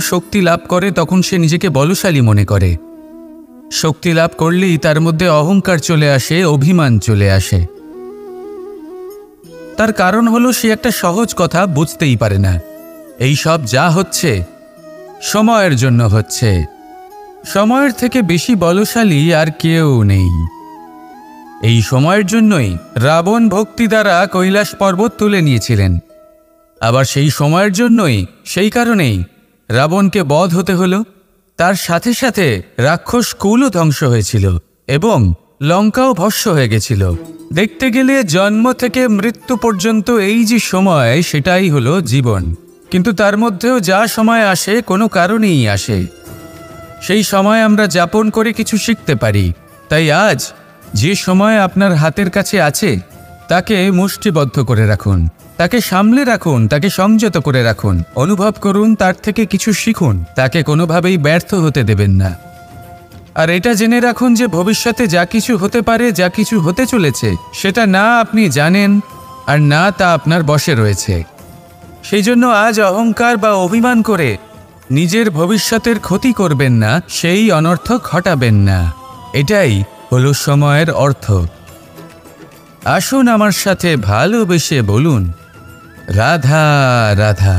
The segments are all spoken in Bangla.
শক্তি লাভ করে তখন সে নিজেকে বলশালী মনে করে। শক্তি লাভ করলেই তার মধ্যে অহংকার চলে আসে, অভিমান চলে আসে। তার কারণ হলো সে একটা সহজ কথা বুঝতেই পারে না। এই সব যা হচ্ছে সময়ের জন্য হচ্ছে। সময়ের থেকে বেশি বলশালী আর কেউ নেই। এই সময়ের জন্যই রাবণ ভক্তি দ্বারা কৈলাস পর্বত তুলে নিয়েছিলেন। আবার সেই সময়ের জন্যই, সেই কারণেই রাবণকে বধ হতে হলো। তার সাথে সাথে রাক্ষস কুলও ধ্বংস হয়েছিল এবং লঙ্কাও ভস্ম হয়ে গেছিল। দেখতে গেলে জন্ম থেকে মৃত্যু পর্যন্ত এই যে সময়, সেটাই হলো জীবন। কিন্তু তার মধ্যেও যা সময় আসে কোনো কারণেই আসে। সেই সময় আমরা যাপন করে কিছু শিখতে পারি। তাই আজ যে সময় আপনার হাতের কাছে আছে তাকে মুষ্টিবদ্ধ করে রাখুন, তাকে সামলে রাখুন, তাকে সংযত করে রাখুন, অনুভব করুন, তার থেকে কিছু শিখুন, তাকে কোনোভাবেই ব্যর্থ হতে দেবেন না। আর এটা জেনে রাখুন যে ভবিষ্যতে যা কিছু হতে পারে, যা কিছু হতে চলেছে, সেটা না আপনি জানেন আর না তা আপনার বশে রয়েছে। সেই জন্য আজ অহংকার বা অভিমান করে নিজের ভবিষ্যতের ক্ষতি করবেন না, সেই অনর্থ ঘটাবেন না। এটাই হলো সময়ের অর্থ। আসুন আমার সাথে ভালোবেসে বলুন, রাধা রাধা।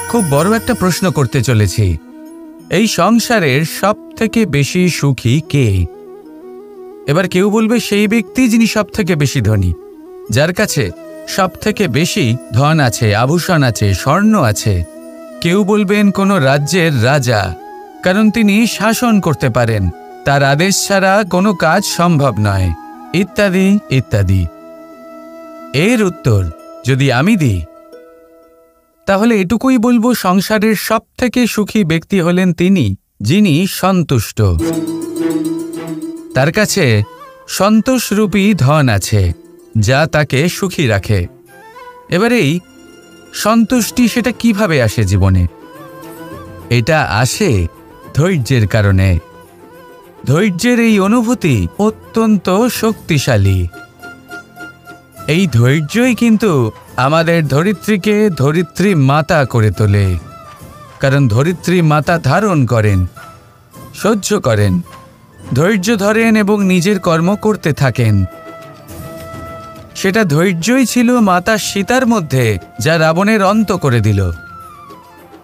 খুব বড় একটা প্রশ্ন করতে চলেছি। এই সংসারের সব থেকে বেশি সুখী কে? এবার কেউ বলবে সেই ব্যক্তি যিনি সব থেকে বেশি ধনী, যার কাছে সব থেকে বেশি ধন আছে, আভূষণ আছে, স্বর্ণ আছে। কেউ বলবেন কোনো রাজ্যের রাজা, কারণ তিনি শাসন করতে পারেন, তার আদেশ ছাড়া কোনো কাজ সম্ভব নয়, ইত্যাদি ইত্যাদি। এর উত্তর যদি আমি দিই তাহলে এটুকুই বলবো, সংসারের সব থেকে সুখী ব্যক্তি হলেন তিনি যিনি সন্তুষ্ট। তার কাছে সন্তোষরূপী ধন আছে যা তাকে সুখী রাখে। এবারেই সন্তুষ্টি সেটা কিভাবে আসে জীবনে? এটা আসে ধৈর্যের কারণে। ধৈর্যের এই অনুভূতি অত্যন্ত শক্তিশালী। এই ধৈর্যই কিন্তু আমাদের ধরিত্রীকে ধরিত্রী মাতা করে তোলে, কারণ ধরিত্রী মাতা ধারণ করেন, সহ্য করেন, ধৈর্য ধরেন এবং নিজের কর্ম করতে থাকেন। সেটা ধৈর্যই ছিল মাতা সীতার মধ্যে, যা রাবণের অন্ত করে দিল।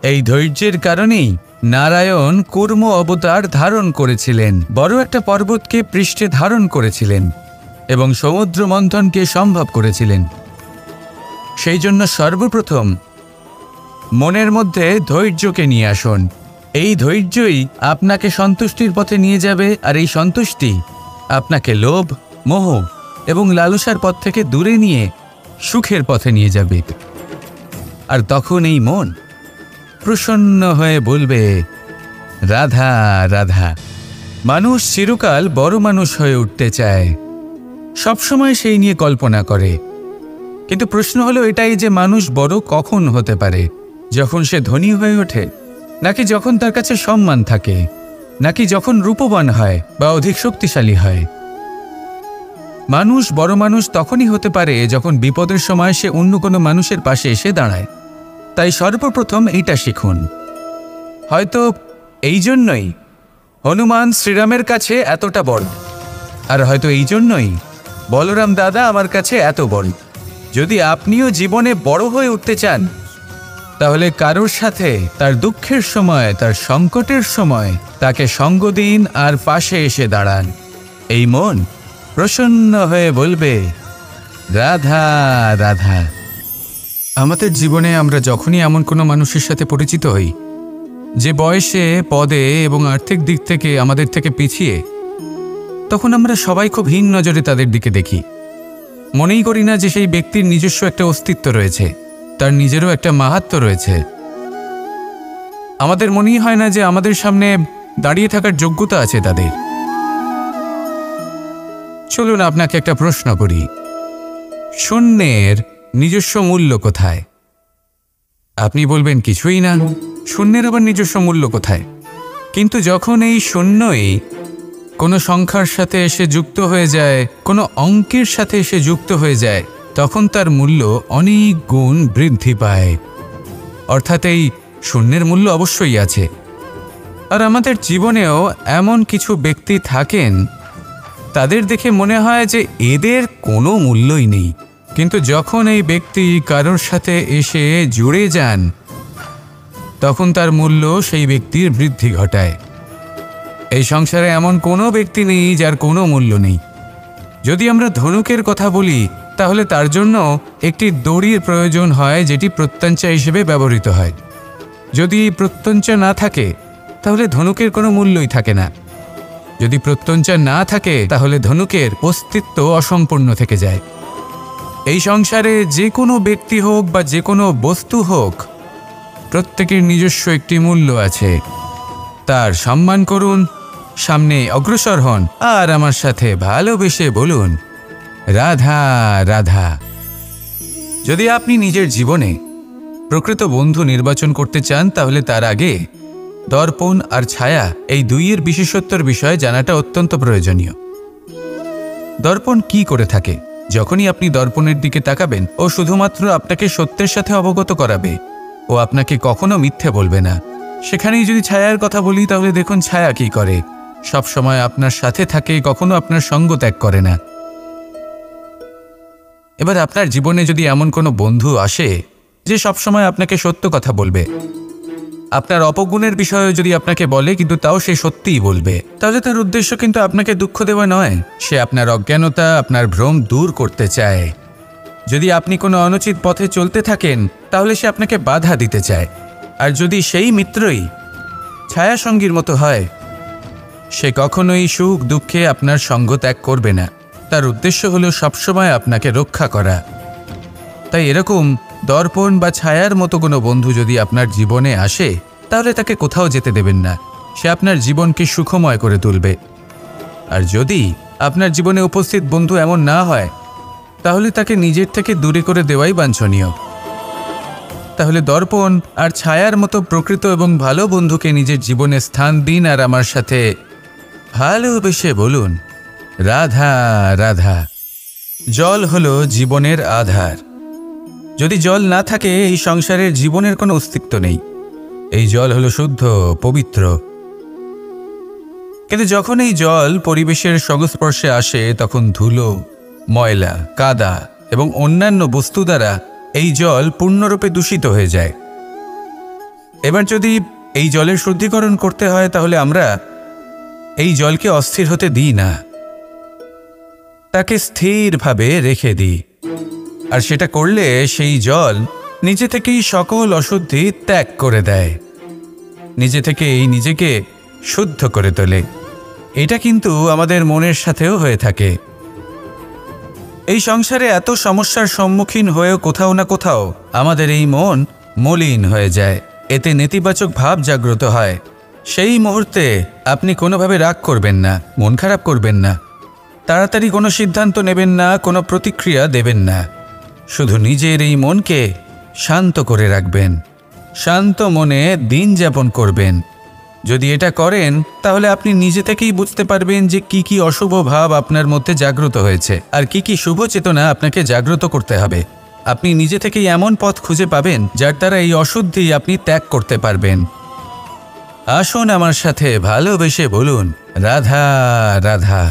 এই ধৈর্যের কারণেই নারায়ণ কূর্ম অবতার ধারণ করেছিলেন, বড় একটা পর্বতকে পৃষ্ঠে ধারণ করেছিলেন এবং সমুদ্র মন্থনকে সম্ভব করেছিলেন। সেই জন্য সর্বপ্রথম মনের মধ্যে ধৈর্যকে নিয়ে আসুন। এই ধৈর্যই আপনাকে সন্তুষ্টির পথে নিয়ে যাবে, আর এই সন্তুষ্টি আপনাকে লোভ, মোহ এবং লালসার পথ থেকে দূরে নিয়ে সুখের পথে নিয়ে যাবে। আর তখন এই মন প্রসন্ন হয়ে বলবে, রাধা রাধা। মানুষ চিরকাল বড় মানুষ হয়ে উঠতে চায়, সবসময় সেই নিয়ে কল্পনা করে। কিন্তু প্রশ্ন হলো এটাই যে মানুষ বড় কখন হতে পারে? যখন সে ধনী হয়ে ওঠে, নাকি যখন তার কাছে সম্মান থাকে, নাকি যখন রূপবান হয় বা অধিক শক্তিশালী হয়? মানুষ বড় মানুষ তখনই হতে পারে যখন বিপদের সময় সে অন্য কোনো মানুষের পাশে এসে দাঁড়ায়। তাই সর্বপ্রথম এইটা শিখুন। হয়তো এই জন্যই হনুমান শ্রীরামের কাছে এতটা বড়, আর হয়তো এই জন্যই বলরাম দাদা আমার কাছে এত বড়। যদি আপনিও জীবনে বড় হয়ে উঠতে চান, তাহলে কারোর সাথে তার দুঃখের সময়, তার সংকটের সময় তাকে সঙ্গ দিন আর পাশে এসে দাঁড়ান। এই মন প্রসন্ন হয়ে বলবে, রাধা রাধা। আমাদের জীবনে আমরা যখনই এমন কোনো মানুষের সাথে পরিচিত হই যে বয়সে, পদে এবং আর্থিক দিক থেকে আমাদের থেকে পিছিয়ে, তখন আমরা সবাই খুব হীন নজরে তাদের দিকে দেখি। মনেই করি না যে সেই ব্যক্তির নিজস্ব একটা অস্তিত্ব রয়েছে, তার নিজেরও একটা মাহাত্ম্য রয়েছে। আমাদের মনেই হয় না যে আমাদের সামনে দাঁড়িয়ে থাকার যোগ্যতা আছে তাদের। চলুন আপনাকে একটা প্রশ্ন করি, শূন্যের নিজস্ব মূল্য কোথায়? আপনি বলবেন কিছুই না। শূন্যের আবার নিজস্ব মূল্য কোথায়? কিন্তু যখন এই শূন্যই কোনো সংখ্যার সাথে এসে যুক্ত হয়ে যায়, কোনো অঙ্কের সাথে এসে যুক্ত হয়ে যায়, তখন তার মূল্য অনেক গুণ বৃদ্ধি পায়। অর্থাৎ এই শূন্যের মূল্য অবশ্যই আছে। আর আমাদের জীবনেও এমন কিছু ব্যক্তি থাকেন, তাদের দেখে মনে হয় যে এদের কোনো মূল্যই নেই, কিন্তু যখন এই ব্যক্তি কারোর সাথে এসে জুড়ে যান তখন তার মূল্য সেই ব্যক্তির বৃদ্ধি ঘটায়। এই সংসারে এমন কোনো ব্যক্তি নেই যার কোনো মূল্য নেই। যদি আমরা ধনুকের কথা বলি তাহলে তার জন্য একটি দড়ির প্রয়োজন হয়, যেটি প্রত্যঞ্চা হিসেবে ব্যবহৃত হয়। যদি প্রত্যঞ্চা না থাকে তাহলে ধনুকের কোনো মূল্যই থাকে না। যদি প্রত্যঞ্চা না থাকে তাহলে ধনুকের অস্তিত্ব অসম্পূর্ণ থেকে যায়। এই সংসারে যে কোনো ব্যক্তি হোক বা যে কোনো বস্তু হোক, প্রত্যেকের নিজস্ব একটি মূল্য আছে। তার সম্মান করুন, সামনে অগ্রসর হন, আর আমার সাথে ভালোবেসে বলুন রাধা রাধা। যদি আপনি নিজের জীবনে প্রকৃত বন্ধু নির্বাচন করতে চান তাহলে তার আগে দর্পণ আর ছায়া এই দুইয়ের বিশেষত্বর বিষয়ে জানাটা অত্যন্ত প্রয়োজনীয়। দর্পণ কি করে থাকে? যখনই আপনি দর্পণের দিকে তাকাবেন ও শুধুমাত্র আপনাকে সত্যের সাথে অবগত করাবে, ও আপনাকে কখনো মিথ্যে বলবে না। সেখানেই যদি ছায়ার কথা বলি তাহলে দেখুন ছায়া কি করে, সব সময় আপনার সাথে থাকে, কখনো আপনার সঙ্গ ত্যাগ করে না। এবার আপনার জীবনে যদি এমন কোনো বন্ধু আসে যে সবসময় আপনাকে সত্য কথা বলবে, আপনার অপগুণের বিষয়ে যদি আপনাকে বলে কিন্তু তাও সে সত্যিই বলবে, তাহলে তার উদ্দেশ্য কিন্তু আপনাকে দুঃখ দেওয়া নয়, সে আপনার অজ্ঞানতা, আপনার ভ্রম দূর করতে চায়। যদি আপনি কোনো অনুচিত পথে চলতে থাকেন তাহলে সে আপনাকে বাধা দিতে চায়। আর যদি সেই মিত্রই ছায়া সঙ্গীর মতো হয়, সে কখনোই সুখ দুঃখে আপনার সঙ্গ ত্যাগ করবে না। তার উদ্দেশ্য হলো সবসময় আপনাকে রক্ষা করা। তাই এরকম দর্পণ বা ছায়ার মতো কোনো বন্ধু যদি আপনার জীবনে আসে তাহলে তাকে কোথাও যেতে দেবেন না, সে আপনার জীবনকে সুখময় করে তুলবে। আর যদি আপনার জীবনে উপস্থিত বন্ধু এমন না হয় তাহলে তাকে নিজের থেকে দূরে করে দেওয়াই বাঞ্ছনীয়। তাহলে দর্পণ আর ছায়ার মতো প্রকৃত এবং ভালো বন্ধুকে নিজের জীবনে স্থান দিন, আর আমার সাথে ভালোবেসে বলুন রাধা রাধা। জল হলো জীবনের আধার। যদি জল না থাকে এই সংসারের জীবনের কোনো অস্তিত্ব নেই। এই জল হলো শুদ্ধ, পবিত্র। কিন্তু যখন এই জল পরিবেশের সংস্পর্শে আসে তখন ধুলো, ময়লা, কাদা এবং অন্যান্য বস্তু দ্বারা এই জল পূর্ণরূপে দূষিত হয়ে যায়। এবার যদি এই জলের শুদ্ধিকরণ করতে হয় তাহলে আমরা এই জলকে অস্থির হতে দিই না, তাকে স্থিরভাবে রেখে দিই। আর সেটা করলে সেই জল নিজে থেকেই সকল অশুদ্ধি ত্যাগ করে দেয়, নিজে থেকেই নিজেকে শুদ্ধ করে তোলে। এটা কিন্তু আমাদের মনের সাথেও হয়ে থাকে। এই সংসারে এত সমস্যার সম্মুখীন হয়েও কোথাও না কোথাও আমাদের এই মন মলিন হয়ে যায়, এতে নেতিবাচক ভাব জাগ্রত হয়। সেই মুহূর্তে আপনি কোনোভাবে রাগ করবেন না, মন খারাপ করবেন না, তাড়াতাড়ি কোনো সিদ্ধান্ত নেবেন না, কোনো প্রতিক্রিয়া দেবেন না। শুধু নিজের এই মনকে শান্ত করে রাখবেন, শান্ত মনে দিন যাপন করবেন। যদি এটা করেন তাহলে আপনি নিজে থেকেই বুঝতে পারবেন যে কি কি অশুভ ভাব আপনার মধ্যে জাগ্রত হয়েছে আর কি কি শুভ চেতনা আপনাকে জাগ্রত করতে হবে। আপনি নিজে থেকেই এমন পথ খুঁজে পাবেন যার দ্বারা এই অশুদ্ধি আপনি ত্যাগ করতে পারবেন। আসুন আমার সাথে ভালোবেসে বলুন রাধা রাধা।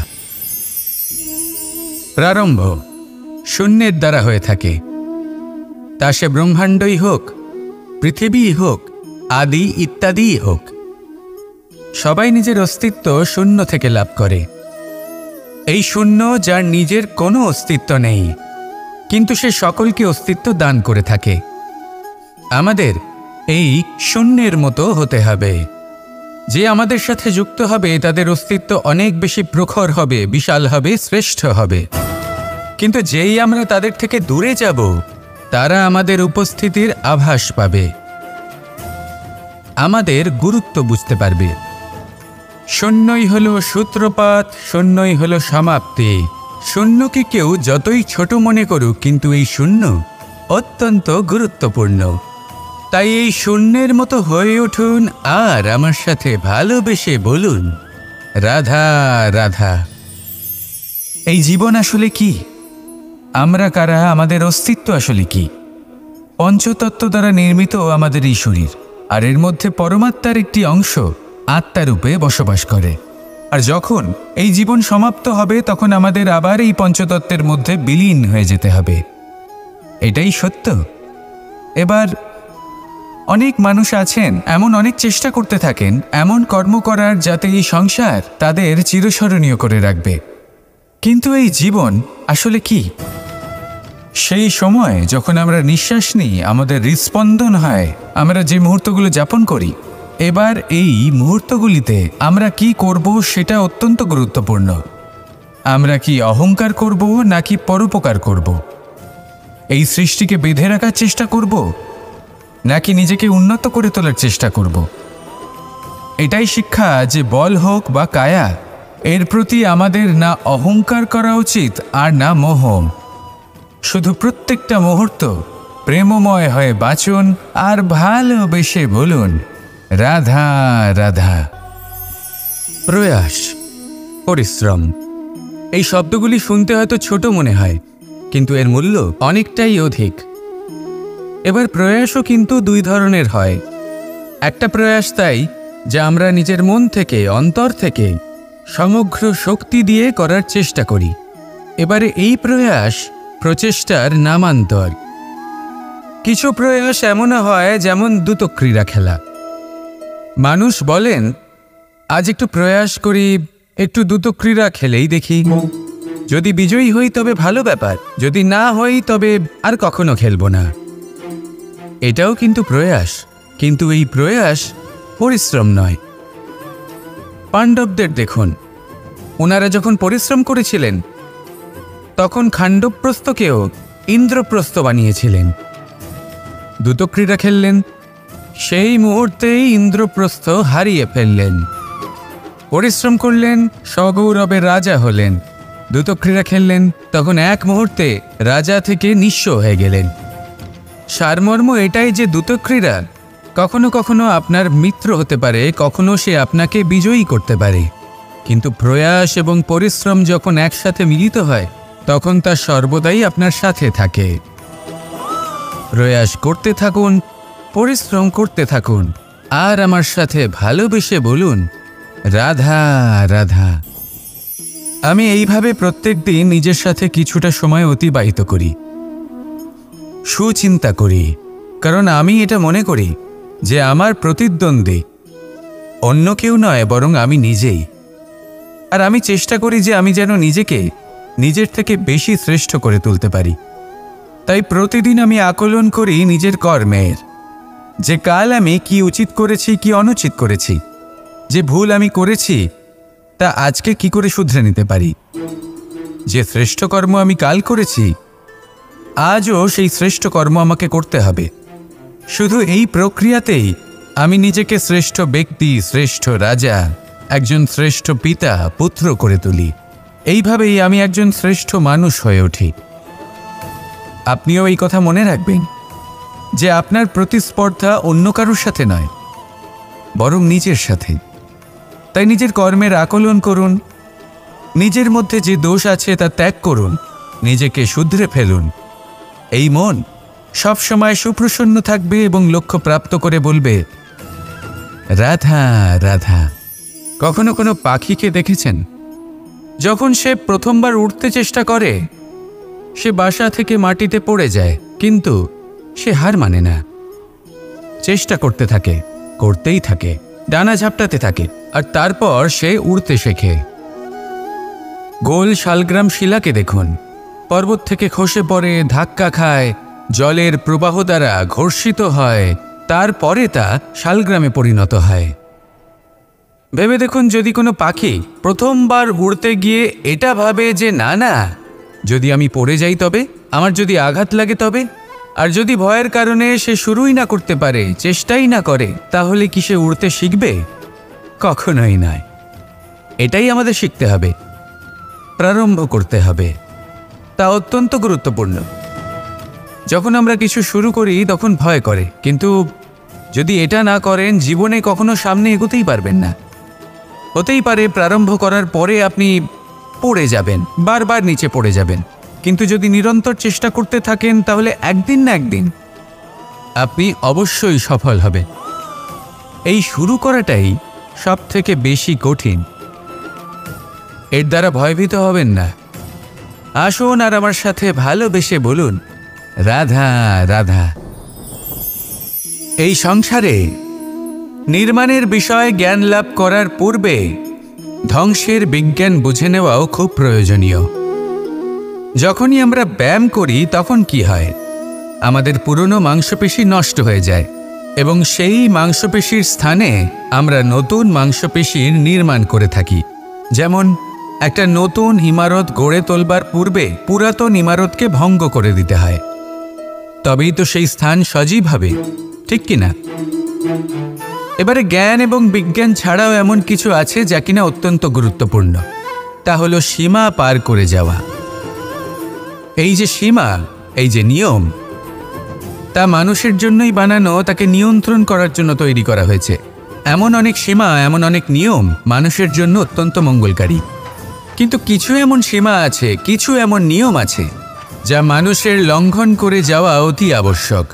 প্রারম্ভ শূন্যের দ্বারা হয়ে থাকে, তা সে ব্রহ্মাণ্ডই হোক, পৃথিবীই হোক, আদি ইত্যাদিই হোক। সবাই নিজের অস্তিত্ব শূন্য থেকে লাভ করে। এই শূন্য যার নিজের কোনো অস্তিত্ব নেই, কিন্তু সে সকলকে অস্তিত্ব দান করে থাকে। আমাদের এই শূন্যের মতো হতে হবে। যে আমাদের সাথে যুক্ত হবে তাদের অস্তিত্ব অনেক বেশি প্রখর হবে, বিশাল হবে, শ্রেষ্ঠ হবে। কিন্তু যেই আমরা তাদের থেকে দূরে যাব তারা আমাদের উপস্থিতির আভাস পাবে, আমাদের গুরুত্ব বুঝতে পারবে। শূন্যই হলো সূত্রপাত, শূন্যই হলো সমাপ্তি। শূন্যকে কেউ যতই ছোট মনে করুক কিন্তু এই শূন্য অত্যন্ত গুরুত্বপূর্ণ। তাই এই শূন্যের মতো হয়ে উঠুন আর আমার সাথে ভালোবেসে বলুন রাধা রাধা। এই জীবন আসলে কি? আমরা কারা? আমাদের অস্তিত্ব আসলে কি? পঞ্চতত্ত্ব দ্বারা নির্মিত আমাদের এই শরীর। আর এর মধ্যে পরমাত্মার একটি অংশ আত্মারূপে বসবাস করে। আর যখন এই জীবন সমাপ্ত হবে তখন আমাদের আবার এই পঞ্চতত্ত্বের মধ্যে বিলীন হয়ে যেতে হবে। এটাই সত্য। এবার অনেক মানুষ আছেন এমন অনেক চেষ্টা করতে থাকেন এমন কর্ম করার যাতে এই সংসার তাদের চিরস্মরণীয় করে রাখবে। কিন্তু এই জীবন আসলে কি? সেই সময় যখন আমরা নিঃশ্বাস নিই, আমাদের হৃৎস্পন্দন হয়, আমরা যে মুহূর্তগুলো যাপন করি, এবার এই মুহূর্তগুলিতে আমরা কি করব সেটা অত্যন্ত গুরুত্বপূর্ণ। আমরা কি অহংকার করব নাকি পরোপকার করব? এই সৃষ্টিকে বেঁধে রাখার চেষ্টা করব নাকি নিজেকে উন্নত করে তোলার চেষ্টা করব? এটাই শিক্ষা যে বল হোক বা কায়া, এর প্রতি আমাদের না অহংকার করা উচিত আর না মোহ। শুধু প্রত্যেকটা মুহূর্ত প্রেমময় হয়ে বাঁচুন আর ভালোবেসে বলুন রাধা রাধা। প্রয়াস, পরিশ্রম, এই শব্দগুলি শুনতে হয়তো ছোট মনে হয়, কিন্তু এর মূল্য অনেকটাই অধিক। এবার প্রয়াসও কিন্তু দুই ধরনের হয়। একটা প্রয়াস তাই যা আমরা নিজের মন থেকে, অন্তর থেকে সমগ্র শক্তি দিয়ে করার চেষ্টা করি। এবারে এই প্রয়াস প্রচেষ্টার নামান্তর। কিছু প্রয়াস এমনও হয় যেমন দ্রুতক্রীড়া খেলা। মানুষ বলেন আজ একটু প্রয়াস করি, একটু দ্রুতক্রীড়া খেলেই দেখি, যদি বিজয়ী হই তবে ভালো ব্যাপার, যদি না হই তবে আর কখনো খেলব না। এটাও কিন্তু প্রয়াস, কিন্তু এই প্রয়াস পরিশ্রম নয়। পাণ্ডবদের দেখুন, ওনারা যখন পরিশ্রম করেছিলেন তখন খাণ্ডবপ্রস্থকেও ইন্দ্রপ্রস্থ বানিয়েছিলেন। দ্রুতক্রীড়া খেললেন, সেই মুহূর্তেই ইন্দ্রপ্রস্থ হারিয়ে ফেললেন। পরিশ্রম করলেন, সগৌরবের রাজা হলেন। দ্রুতক্রীড়া খেললেন, তখন এক মুহূর্তে রাজা থেকে নিঃস্ব হয়ে গেলেন। সারমর্ম এটাই যে দ্রুতক্রীড়া কখনো কখনো আপনার মিত্র হতে পারে, কখনো সে আপনাকে বিজয়ী করতে পারে, কিন্তু প্রয়াস এবং পরিশ্রম যখন একসাথে মিলিত হয় তখন তা সর্বদাই আপনার সাথে থাকে। প্রয়াস করতে থাকুন, পরিশ্রম করতে থাকুন, আর আমার সাথে ভালোবেসে বলুন রাধা রাধা। আমি এইভাবে প্রত্যেক দিন নিজের সাথে কিছুটা সময় অতিবাহিত করি, সুচিন্তা করি, কারণ আমি এটা মনে করি যে আমার প্রতিদ্বন্দ্বী অন্য কেউ নয় বরং আমি নিজেই। আর আমি চেষ্টা করি যে আমি যেন নিজেকে নিজের থেকে বেশি শ্রেষ্ঠ করে তুলতে পারি। তাই প্রতিদিন আমি আকলন করি নিজের কর্মের, যে কাল আমি কি উচিত করেছি কি অনুচিত করেছি, যে ভুল আমি করেছি তা আজকে কি করে শুধরে নিতে পারি। যে শ্রেষ্ঠ কর্ম আমি কাল করেছি আজও সেই শ্রেষ্ঠ কর্ম আমাকে করতে হবে। শুধু এই প্রক্রিয়াতেই আমি নিজেকে শ্রেষ্ঠ ব্যক্তি, শ্রেষ্ঠ রাজা, একজন শ্রেষ্ঠ পিতা, পুত্র করে তুলি। এইভাবেই আমি একজন শ্রেষ্ঠ মানুষ হয়ে উঠি। আপনিও এই কথা মনে রাখবেন যে আপনার প্রতিস্পর্ধা অন্য কারোর সাথে নয় বরং নিজের সাথে। তাই নিজের কর্মের আকলন করুন, নিজের মধ্যে যে দোষ আছে তা ত্যাগ করুন, নিজেকে শুধরে ফেলুন। এই মন সবসময় সুপ্রসন্ন থাকবে এবং লক্ষ্য প্রাপ্ত করে বলবে রাধা রাধা। কখনো কোনো পাখিকে দেখেছেন? যখন সে প্রথমবার উঠতে চেষ্টা করে সে বাসা থেকে মাটিতে পড়ে যায়, কিন্তু সে হার মানে না, চেষ্টা করতে থাকে, করতেই থাকে, ডানা ঝাপটাতে থাকে, আর তারপর সে উড়তে শেখে। গোল শালগ্রাম শিলাকে দেখুন, পর্বত থেকে খসে পড়ে, ধাক্কা খায়, জলের প্রবাহ দ্বারা ঘর্ষিত হয়, তারপরে তা শালগ্রামে পরিণত হয়। ভেবে দেখুন, যদি কোনো পাখি প্রথমবার উড়তে গিয়ে এটা ভাবে যে না না, যদি আমি পড়ে যাই তবে, আমার যদি আঘাত লাগে তবে, আর যদি ভয়ের কারণে সে শুরুই না করতে পারে, চেষ্টাই না করে, তাহলে কি সে উড়তে শিখবে? কখনোই নয়। এটাই আমাদের শিখতে হবে, প্রারম্ভ করতে হবে। তা অত্যন্ত গুরুত্বপূর্ণ। যখন আমরা কিছু শুরু করি তখন ভয় করে, কিন্তু যদি এটা না করেন জীবনে কখনো সামনে এগোতেই পারবেন না। হতেই পারে প্রারম্ভ করার পরে আপনি পড়ে যাবেন, বারবার নিচে পড়ে যাবেন, কিন্তু যদি নিরন্তর চেষ্টা করতে থাকেন তাহলে একদিন না একদিন আপনি অবশ্যই সফল হবেন। এই শুরু করাটাই সব থেকে বেশি কঠিন। এর দ্বারা ভয়ভীত হবেন না। আসুন আর আমার সাথে ভালোবেসে বলুন, রাধা রাধা। এই সংসারে নির্মাণের বিষয়ে জ্ঞান লাভ করার পূর্বে ধ্বংসের বিজ্ঞান বুঝে নেওয়াও খুব প্রয়োজনীয়। যখনই আমরা ব্যায়াম করি তখন কি হয়? আমাদের পুরনো মাংসপেশি নষ্ট হয়ে যায় এবং সেই মাংসপেশির স্থানে আমরা নতুন মাংসপেশির নির্মাণ করে থাকি। যেমন একটা নতুন ইমারত গড়ে তোলবার পূর্বে পুরাতন ইমারতকে ভঙ্গ করে দিতে হয়, তবেই তো সেই স্থান সজীব হবে, ঠিক কিনা? এবারে জ্ঞান এবং বিজ্ঞান ছাড়াও এমন কিছু আছে যা কিনা অত্যন্ত গুরুত্বপূর্ণ। তা হলো সীমা পার করে যাওয়া। এই যে সীমা, এই যে নিয়ম, তা মানুষের জন্যই বানানো, তাকে নিয়ন্ত্রণ করার জন্য তৈরি করা হয়েছে। এমন অনেক সীমা, এমন অনেক নিয়ম মানুষের জন্য অত্যন্ত মঙ্গলকারী। কিন্তু কিছু এমন সীমা আছে, কিছু এমন নিয়ম আছে যা মানুষের লঙ্ঘন করে যাওয়া অতি আবশ্যক।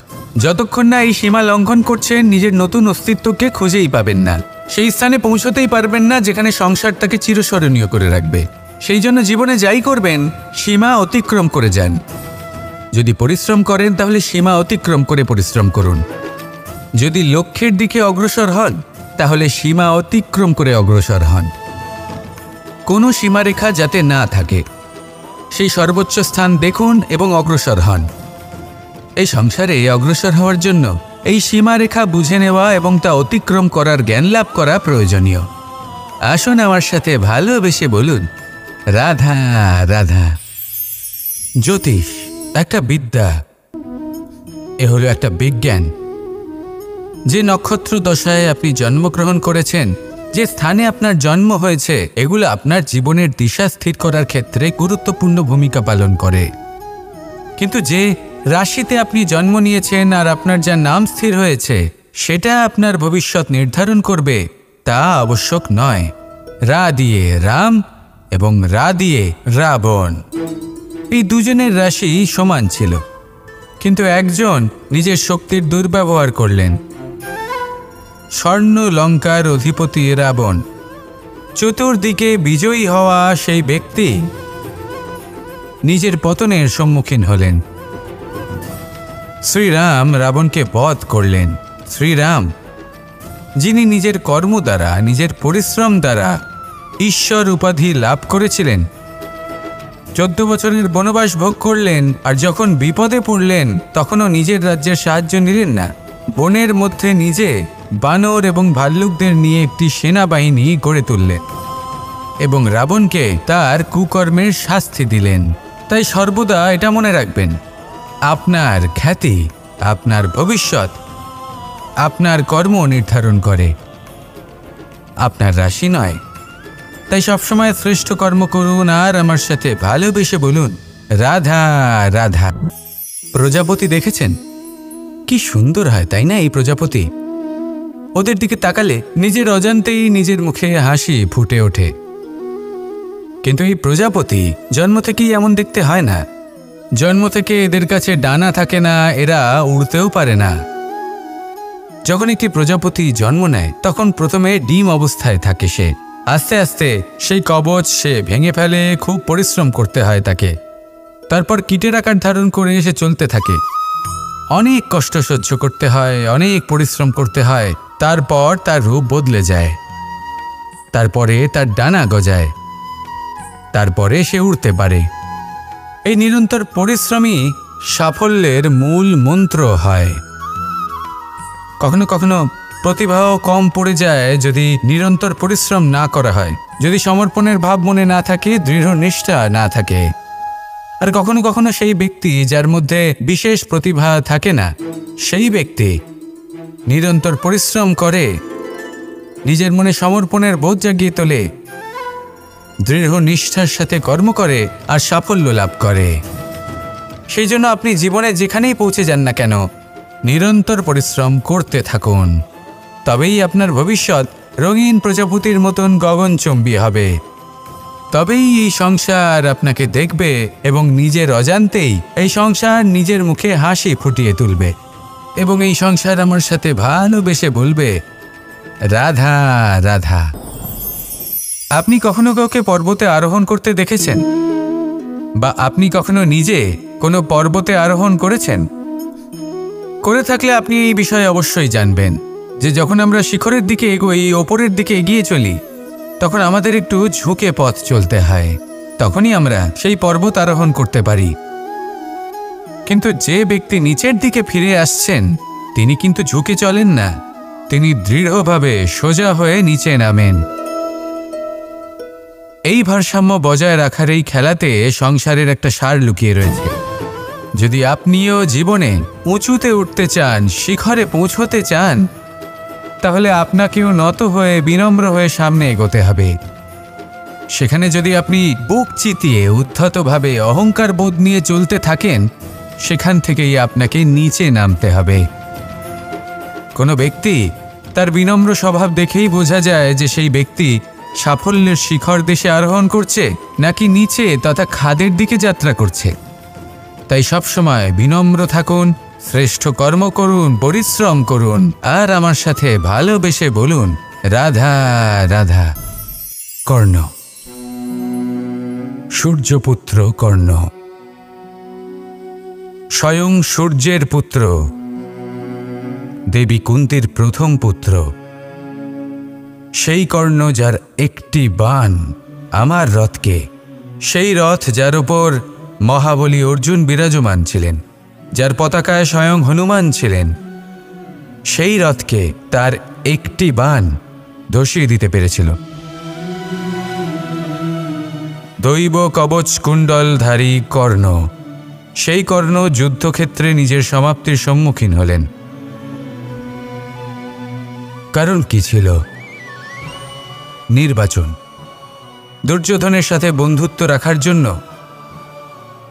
যতক্ষণ না এই সীমা লঙ্ঘন করছেন, নিজের নতুন অস্তিত্বকে খুঁজেই পাবেন না, সেই স্থানে পৌঁছতেই পারবেন না যেখানে সংসার তাকে চিরস্মরণীয় করে রাখবে। সেই জন্য জীবনে যাই করবেন, সীমা অতিক্রম করে যান। যদি পরিশ্রম করেন তাহলে সীমা অতিক্রম করে পরিশ্রম করুন। যদি লক্ষ্যের দিকে অগ্রসর হন তাহলে সীমা অতিক্রম করে অগ্রসর হন। কোনো সীমারেখা যাতে না থাকে, সেই সর্বোচ্চ স্থান দেখুন এবং অগ্রসর হন। এই সংসারে অগ্রসর হওয়ার জন্য এই সীমারেখা বুঝে নেওয়া এবং তা অতিক্রম করার জ্ঞান লাভ করা প্রয়োজনীয়। আসুন আমার সাথে ভালোবেসে বলুন, রাধা রাধা। জ্যোতিষ একটা বিদ্যা, এ হলো একটা বিজ্ঞান। যে নক্ষত্র দশায় আপনি জন্মগ্রহণ করেছেন, যে স্থানে আপনার জন্ম হয়েছে, এগুলো আপনার জীবনের দিশা স্থির করার ক্ষেত্রে গুরুত্বপূর্ণ ভূমিকা পালন করে। কিন্তু যে রাশিতে আপনি জন্ম নিয়েছেন আর আপনার যা নাম স্থির হয়েছে, সেটা আপনার ভবিষ্যৎ নির্ধারণ করবে তা আবশ্যক নয়। রা দিয়ে রাম এবং রা দিয়ে রাবণ, এই দুজনের রাশি সমান ছিল, কিন্তু একজন নিজের শক্তির দুর্ব্যবহার করলেন। স্বর্ণ লঙ্কার অধিপতি রাবণ, চতুর্দিকে বিজয়ী হওয়া সেই ব্যক্তি নিজের পতনের সম্মুখীন হলেন। শ্রীরাম রাবণকে বধ করলেন। শ্রীরাম, যিনি নিজের কর্ম দ্বারা, নিজের পরিশ্রম দ্বারা ঈশ্বর উপাধি লাভ করেছিলেন, 14 বছরের বনবাস ভোগ করলেন, আর যখন বিপদে পড়লেন তখনও নিজের রাজ্যের সাহায্য নিলেন না। বনের মধ্যে নিজে বানর এবং ভাল্লুকদের নিয়ে একটি সেনাবাহিনী গড়ে তুললেন এবং রাবণকে তার কুকর্মের শাস্তি দিলেন। তাই সর্বদা এটা মনে রাখবেন, আপনার খ্যাতি, আপনার ভবিষ্যৎ আপনার কর্ম নির্ধারণ করে, আপনার রাশি নয়। তাই সবসময় শ্রেষ্ঠ কর্ম করুন আর আমার সাথে ভালোবেসে বলুন, রাধা রাধা। প্রজাপতি দেখেছেন? কি সুন্দর হয়, তাই না? এই প্রজাপতি, ওদের দিকে তাকালে নিজের অজান্তেই নিজের মুখে হাসি ফুটে ওঠে। কিন্তু এই প্রজাপতি জন্ম থেকেই এমন দেখতে হয় না। জন্ম থেকে এদের কাছে ডানা থাকে না, এরা উড়তেও পারে না। যখন একটি প্রজাপতি জন্ম নেয় তখন প্রথমে ডিম অবস্থায় থাকে সে। আস্তে আস্তে সেই কবচ সে ভেঙে ফেলে, খুব পরিশ্রম করতে হয় তাকে। তারপর কীটের আকার ধারণ করে সে চলতে থাকে, অনেক কষ্ট সহ্য করতে হয়, অনেক পরিশ্রম করতে হয়। তারপর তার রূপ বদলে যায়, তারপরে তার ডানা গজায়, তারপরে সে উড়তে পারে। এই নিরন্তর পরিশ্রমই সাফল্যের মূল মন্ত্র হয়। কখনো কখনো প্রতিভাও কম পড়ে যায় যদি নিরন্তর পরিশ্রম না করা হয়, যদি সমর্পণের ভাব মনে না থাকে, দৃঢ় নিষ্ঠা না থাকে। আর কখনো কখনো সেই ব্যক্তি যার মধ্যে বিশেষ প্রতিভা থাকে না, সেই ব্যক্তি নিরন্তর পরিশ্রম করে, নিজের মনে সমর্পণের বোধ জাগিয়ে তোলে, দৃঢ় নিষ্ঠার সাথে কর্ম করে আর সাফল্য লাভ করে। সেই জন্য আপনি জীবনে যেখানেই পৌঁছে যান না কেন, নিরন্তর পরিশ্রম করতে থাকুন। তবেই আপনার ভবিষ্যৎ রঙিন প্রজাপতির মতন গগনচুম্বী হবে। তবেই এই সংসার আপনাকে দেখবে এবং নিজের অজান্তেই এই সংসার নিজের মুখে হাসি ফুটিয়ে তুলবে এবং এই সংসার আমার সাথে ভালোবেসে বলবে, রাধা রাধা। আপনি কখনো কাউকে পর্বতে আরোহণ করতে দেখেছেন? বা আপনি কখনো নিজে কোনো পর্বতে আরোহণ করেছেন? করে থাকলে আপনি এই বিষয়ে অবশ্যই জানবেন যে যখন আমরা শিখরের দিকে এগোই, ওপরের দিকে এগিয়ে চলি, তখন আমাদের একটু ঝুঁকে পথ চলতে হয়, তখনই আমরা সেই পর্বত আরোহণ করতে পারি। কিন্তু যে ব্যক্তি নিচের দিকে ফিরে আসছেন তিনি কিন্তু ঝুঁকে চলেন না, তিনি দৃঢ়ভাবে সোজা হয়ে নিচে নামেন। এই ভারসাম্য বজায় রাখার এই খেলাতে সংসারের একটা সার লুকিয়ে রয়েছে। যদি আপনিও জীবনে উঁচুতে উঠতে চান, শিখরে পৌঁছতে চান, তাহলে আপনাকেও নত হয়ে বিনম্র হয়ে সামনে এগোতে হবে। সেখানে যদি আপনি বুক চিতিয়ে উদ্ধতভাবে অহংকার বোধ নিয়ে চলতে থাকেন, সেখান থেকেই আপনাকে নিচে নামতে হবে। কোনো ব্যক্তি তার বিনম্র স্বভাব দেখেই বোঝা যায় যে সেই ব্যক্তি সাফল্যের শিখর দেশে আরোহণ করছে নাকি নিচে তথা খাদের দিকে যাত্রা করছে। তাই সবসময় বিনম্র থাকুন, শ্রেষ্ঠ কর্ম করুন, পরিশ্রম করুন, আর আমার সাথে ভালোবেসে বলুন রাধা রাধা। কর্ণ, সূর্যপুত্র কর্ণ, স্বয়ং সূর্যের পুত্র, দেবী কুন্তীর প্রথম পুত্র। সেই কর্ণ যার একটি বাণ আমার রথকে, সেই রথ যার উপর মহাবলী অর্জুন বিরাজমান ছিলেন, যার পতাকায় স্বয়ং হনুমান ছিলেন, সেই রথকে তার একটি বাণ ধসিয়ে দিতে পেরেছিল। দৈব কবচ কুণ্ডলধারী কর্ণ, সেই কর্ণ যুদ্ধক্ষেত্রে নিজের সমাপ্তির সম্মুখীন হলেন। কারণ কি ছিল? নির্বাচন। দুর্যোধনের সাথে বন্ধুত্ব রাখার জন্য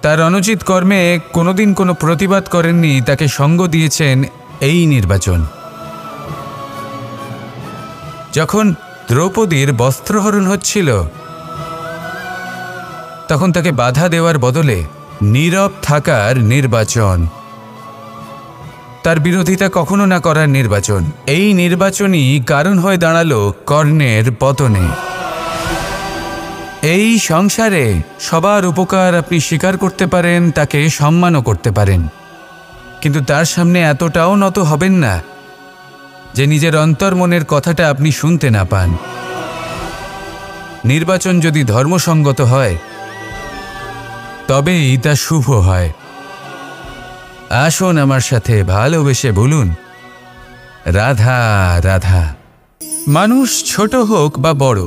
তার অনুচিত কর্মে কোনোদিন কোনো প্রতিবাদ করেননি, তাকে সঙ্গ দিয়েছেন এই নির্বাচন। যখন দ্রৌপদীর বস্ত্রহরণ হচ্ছিল, তখন তাকে বাধা দেওয়ার বদলে নীরব থাকার নির্বাচন, তার বিরোধিতা কখনো না করার নির্বাচন, এই নির্বাচনই কারণ হয়ে দাঁড়ালো কর্ণের পতনে। এই সংসারে সবার উপকার আপনি স্বীকার করতে পারেন, তাকে সম্মানও করতে পারেন, কিন্তু তার সামনে এতটাও নত হবেন না যে নিজের অন্তর্মনের কথাটা আপনি শুনতে না পান। নির্বাচন যদি ধর্মসঙ্গত হয় তবেই তা শুভ হয়। আসুন আমার সাথে ভালোবেসে বলুন রাধা রাধা। মানুষ ছোট হোক বা বড়,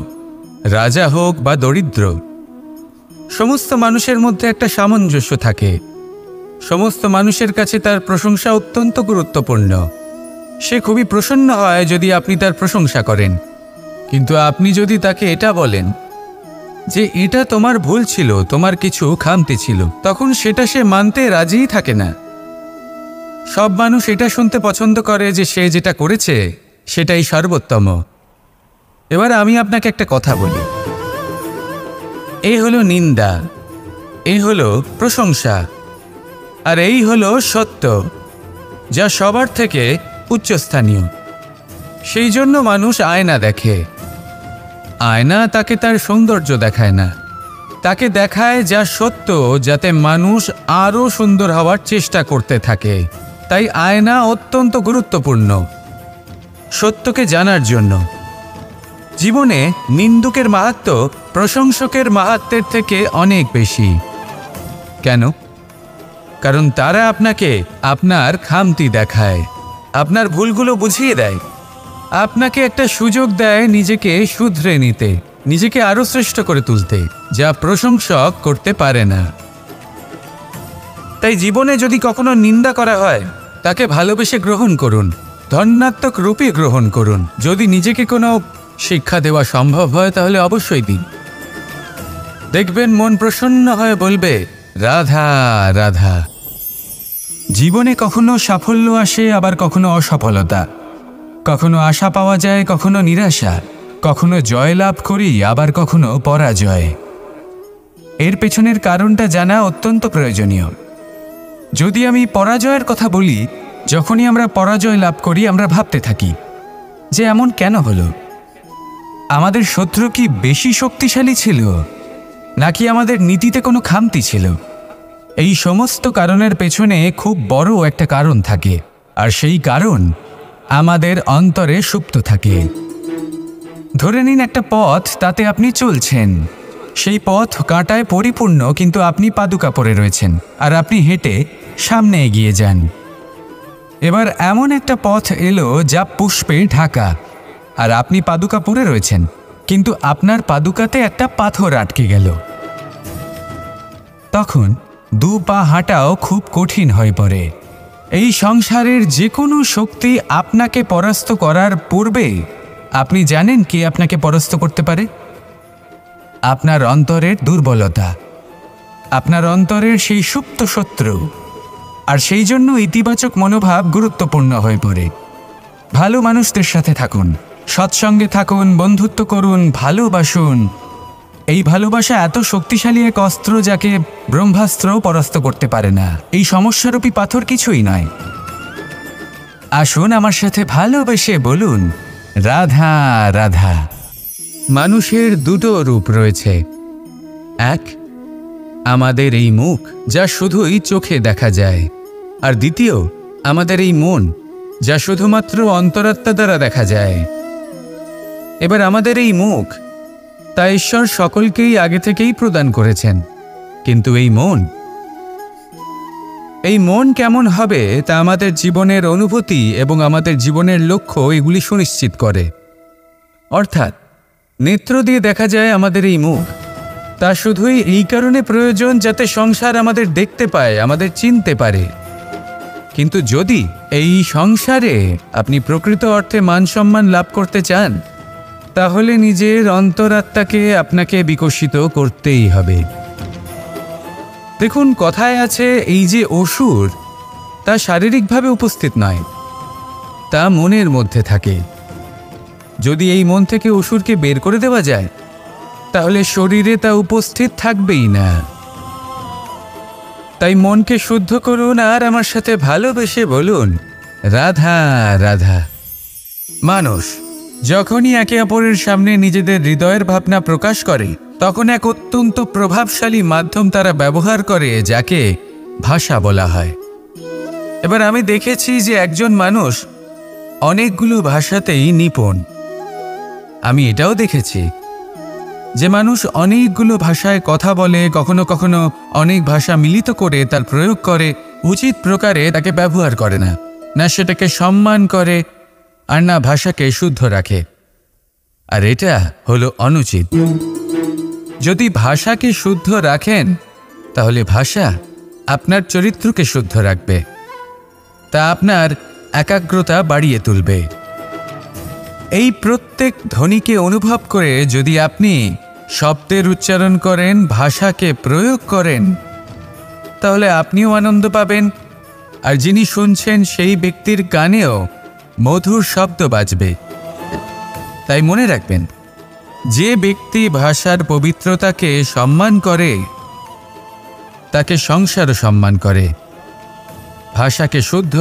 রাজা হোক বা দরিদ্র, সমস্ত মানুষের মধ্যে একটা সামঞ্জস্য থাকে। সমস্ত মানুষের কাছে তার প্রশংসা অত্যন্ত গুরুত্বপূর্ণ। সে খুবই প্রসন্ন হয় যদি আপনি তার প্রশংসা করেন, কিন্তু আপনি যদি তাকে এটা বলেন যে এটা তোমার ভুল ছিল, তোমার কিছু খামতি ছিল, তখন সেটা সে মানতে রাজিই থাকে না। সব মানুষ এটা শুনতে পছন্দ করে যে সে যেটা করেছে সেটাই সর্বোত্তম। এবার আমি আপনাকে একটা কথা বলি, এই হলো নিন্দা, এই হলো প্রশংসা, আর এই হলো সত্য, যা সবার থেকে উচ্চস্থানীয়। সেই জন্য মানুষ আয়না দেখে। আয়না তাকে তার সৌন্দর্য দেখায় না, তাকে দেখায় যা সত্য, যাতে মানুষ আরও সুন্দর হওয়ার চেষ্টা করতে থাকে। তাই আয়না অত্যন্ত গুরুত্বপূর্ণ সত্যকে জানার জন্য। জীবনে নিন্দুকের মাহাত্ম্য প্রশংসকের মাহাত্ম্যের থেকে অনেক বেশি। কেন? কারণ তারা আপনাকে আপনার খামতি দেখায়, আপনার ভুলগুলো বুঝিয়ে দেয়, আপনাকে একটা সুযোগ দেয় নিজেকে শুধরে নিতে, নিজেকে আরও শ্রেষ্ঠ করে তুলতে, যা প্রশংসক করতে পারে না। তাই জীবনে যদি কখনো নিন্দা করা হয়, তাকে ভালোবেসে গ্রহণ করুন, ধন্যাত্মক রূপে গ্রহণ করুন। যদি নিজেকে কোনো শিক্ষা দেওয়া সম্ভব হয় তাহলে অবশ্যই দিন। দেখবেন মন প্রসন্ন হয়ে বলবে রাধা রাধা। জীবনে কখনো সাফল্য আসে, আবার কখনো অসফলতা, কখনো আশা পাওয়া যায়, কখনো নিরাশা, কখনো জয় লাভ করি, আবার কখনো পরাজয়। এর পেছনের কারণটা জানা অত্যন্ত প্রয়োজনীয়। যদি আমি পরাজয়ের কথা বলি, যখনই আমরা পরাজয় লাভ করি আমরা ভাবতে থাকি যে এমন কেন হলো? আমাদের শত্রু কি বেশি শক্তিশালী ছিল, নাকি আমাদের নীতিতে কোনো খামতি ছিল? এই সমস্ত কারণের পেছনে খুব বড় একটা কারণ থাকে, আর সেই কারণ আমাদের অন্তরে সুপ্ত থাকে। ধরে নিন একটা পথ, তাতে আপনি চলছেন। সেই পথ কাঁটায় পরিপূর্ণ, কিন্তু আপনি পাদুকা পরে রয়েছেন আর আপনি হেঁটে সামনে এগিয়ে যান। এবার এমন একটা পথ এলো যা পুষ্পে ঢাকা, আর আপনি পাদুকা পরে রয়েছেন, কিন্তু আপনার পাদুকাতে একটা পাথর আটকে গেল। তখন দু পা হাঁটাও খুব কঠিন হয়ে পড়ে। এই সংসারের যে কোনো শক্তি আপনাকে পরাস্ত করার পূর্বে আপনি জানেন কে আপনাকে পরাস্ত করতে পারে? আপনার অন্তরের দুর্বলতা, আপনার অন্তরের সেই সুপ্ত শত্রু। আর সেই জন্য ইতিবাচক মনোভাব গুরুত্বপূর্ণ হয়ে পড়ে। ভালো মানুষদের সাথে থাকুন, সৎসঙ্গে থাকুন, বন্ধুত্ব করুন, ভালোবাসুন। এই ভালোবাসা এত শক্তিশালী এক অস্ত্র যাকে ব্রহ্মাস্ত্রও পরাস্ত করতে পারে না। এই সমস্যারূপী পাথর কিছুই নয়। আসুন আমার সাথে ভালোবেসে বলুন, রাধা রাধা। মানুষের দুটো রূপ রয়েছে। এক, আমাদের এই মুখ, যা শুধুই চোখে দেখা যায়, আর দ্বিতীয় আমাদের এই মন, যা শুধুমাত্র অন্তরাত্মা দ্বারা দেখা যায়। এবার আমাদের এই মুখ, তা ঈশ্বর সকলকেই আগে থেকেই প্রদান করেছেন, কিন্তু এই মন কেমন হবে তা আমাদের জীবনের অনুভূতি এবং আমাদের জীবনের লক্ষ্য এগুলি সুনিশ্চিত করে। অর্থাৎ নেত্র দিয়ে দেখা যায় আমাদের এই মুখ, তা শুধুই এই কারণে প্রয়োজন যাতে সংসার আমাদের দেখতে পায়, আমাদের চিনতে পারে। কিন্তু যদি এই সংসারে আপনি প্রকৃত অর্থে মান সম্মান লাভ করতে চান, তাহলে নিজের অন্তরাত্মাকে আপনাকে বিকশিত করতেই হবে। দেখুন, কথায় আছে এই যে অসুর, তা শারীরিকভাবে উপস্থিত নয়, তা মনের মধ্যে থাকে। যদি এই মন থেকে অসুরকে বের করে দেওয়া যায়, তাহলে শরীরে তা উপস্থিত থাকবেই না। তাই মনকে শুদ্ধ করুন আর আমার সাথে ভালোবেসে বলুন, রাধা রাধা। মানুষ যখনই একে অপরের সামনে নিজেদের হৃদয়ের ভাবনা প্রকাশ করে, তখন এক অত্যন্ত প্রভাবশালী মাধ্যম তারা ব্যবহার করে, যাকে ভাষা বলা হয়। এবার আমি দেখেছি যে একজন মানুষ অনেকগুলো ভাষাতেই নিপুণ। আমি এটাও দেখেছি যে মানুষ অনেকগুলো ভাষায় কথা বলে, কখনো কখনো অনেক ভাষা মিলিত করে তার প্রয়োগ করে, উচিত প্রকারে তাকে ব্যবহার করে না, না সেটাকে সম্মান করে, আর না ভাষাকে শুদ্ধ রাখে। আর এটা হলো অনুচিত। যদি ভাষাকে শুদ্ধ রাখেন, তাহলে ভাষা আপনার চরিত্রকে শুদ্ধ রাখবে, তা আপনার একাগ্রতা বাড়িয়ে তুলবে। এই প্রত্যেক ধ্বনিকে অনুভব করে যদি আপনি শব্দের উচ্চারণ করেন, ভাষাকে প্রয়োগ করেন, তাহলে আপনিও আনন্দ পাবেন, আর যিনি শুনছেন সেই ব্যক্তির কানেও মধুর শব্দ বাজবে। তাই মনে রাখবেন, যে ব্যক্তি ভাষার পবিত্রতাকে সম্মান করে, তাকে সংসারও সম্মান করে। ভাষাকে শুদ্ধ